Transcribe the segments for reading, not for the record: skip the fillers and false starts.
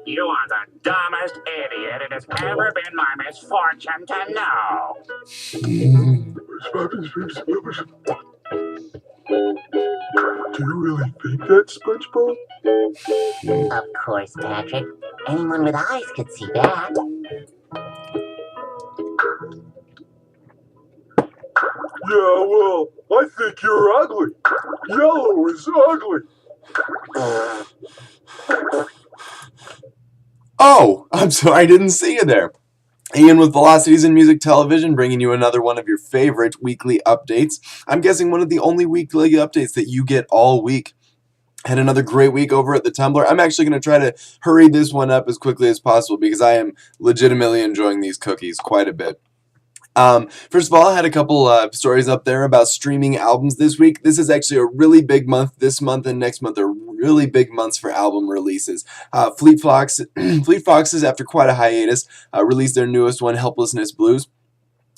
You are the dumbest idiot it has ever been my misfortune to know. Do you really think that, SpongeBob? Of course, Patrick. Anyone with eyes could see that. Yeah, well, I think you're ugly. Yellow is ugly. Oh, I'm sorry, I didn't see you there. Ian with Velocities in Music Television, bringing you another one of your favorite weekly updates. I'm guessing one of the only weekly updates that you get all week. Had another great week over at the Tumblr. I'm actually going to try to hurry this one up as quickly as possible because I am legitimately enjoying these cookies quite a bit. First of all, I had a couple stories up there about streaming albums this week. This is actually a really big month. This month and next month are really big months for album releases. Fleet Foxes, after quite a hiatus, released their newest one, Helplessness Blues.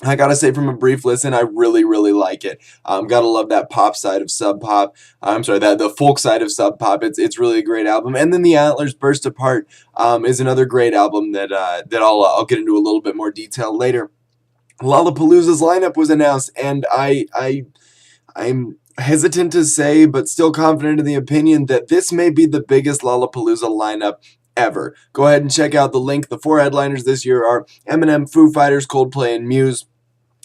I gotta say, from a brief listen, I really, really like it. Gotta love that pop side of Sub Pop. I'm sorry, the folk side of Sub Pop. It's really a great album. And then the Antlers Burst Apart is another great album that I'll get into a little bit more detail later. Lollapalooza's lineup was announced, and I'm hesitant to say, but still confident in the opinion that this may be the biggest Lollapalooza lineup ever. Go ahead and check out the link. The 4 headliners this year are Eminem, Foo Fighters, Coldplay, and Muse.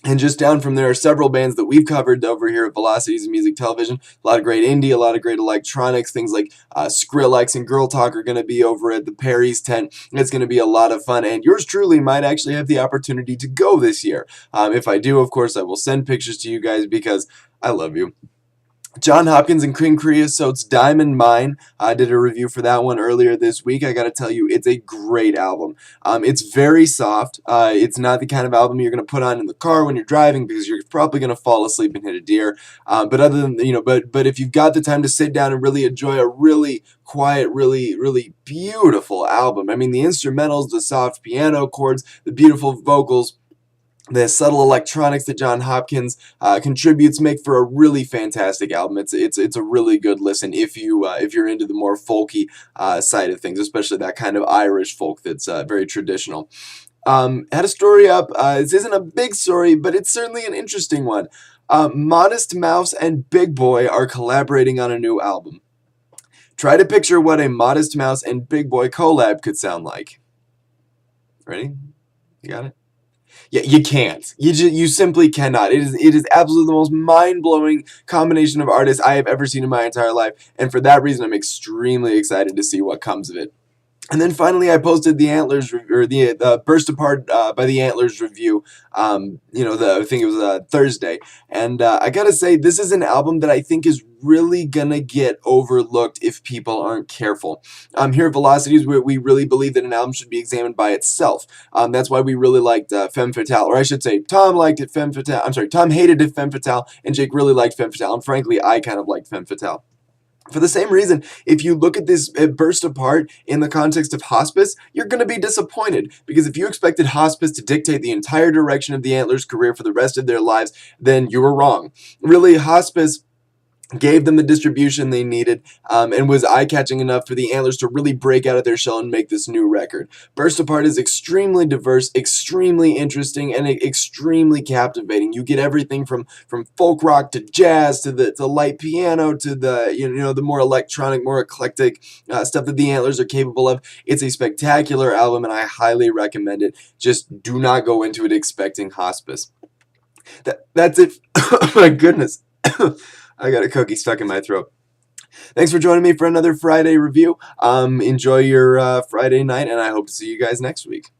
And just down from there are several bands that we've covered over here at Velocities in Music Television. A lot of great indie, a lot of great electronics. Things like Skrillex and Girl Talk are going to be over at the Perry's tent. It's going to be a lot of fun. And yours truly might actually have the opportunity to go this year. If I do, of course, I will send pictures to you guys because I love you. John Hopkins and King Creosote's Diamond Mine. I did a review for that one earlier this week. I gotta tell you, it's a great album. It's very soft. It's not the kind of album you're gonna put on in the car when you're driving because you're probably gonna fall asleep and hit a deer. But other than but if you've got the time to sit down and really enjoy a really quiet, really beautiful album. I mean, the instrumentals, the soft piano chords, the beautiful vocals, the subtle electronics that John Hopkins contributes make for a really fantastic album. It's a really good listen if you're into the more folky side of things, especially that kind of Irish folk that's very traditional. Had a story up. This isn't a big story, but it's certainly an interesting one. Modest Mouse and Big Boy are collaborating on a new album. Try to picture what a Modest Mouse and Big Boy collab could sound like. Ready? You got it? Yeah, you can't. You simply cannot. It is absolutely the most mind-blowing combination of artists I have ever seen in my entire life, and for that reason, I'm extremely excited to see what comes of it. And then finally, I posted the Antlers or the Burst Apart by the Antlers review. I think it was Thursday, and I gotta say, this is an album that I think is really gonna get overlooked if people aren't careful. Here at Velocities, we really believe that an album should be examined by itself. That's why we really liked Femme Fatale, or I should say, Tom liked it. Tom hated it, Femme Fatale, and Jake really liked Femme Fatale. And frankly, I kind of liked Femme Fatale. For the same reason, if you look at this Burst Apart in the context of hospice, you're going to be disappointed. Because if you expected hospice to dictate the entire direction of the Antlers' career for the rest of their lives, then you were wrong. Really, hospice gave them the distribution they needed, and was eye-catching enough for the Antlers to really break out of their shell and make this new record. Burst Apart is extremely diverse, extremely interesting, and extremely captivating. You get everything from folk rock to jazz to the light piano to the the more electronic, more eclectic stuff that the Antlers are capable of. It's a spectacular album, and I highly recommend it. Just do not go into it expecting hospice. That's it. Oh my goodness. I got a cookie stuck in my throat. Thanks for joining me for another Friday review. Enjoy your Friday night, and I hope to see you guys next week.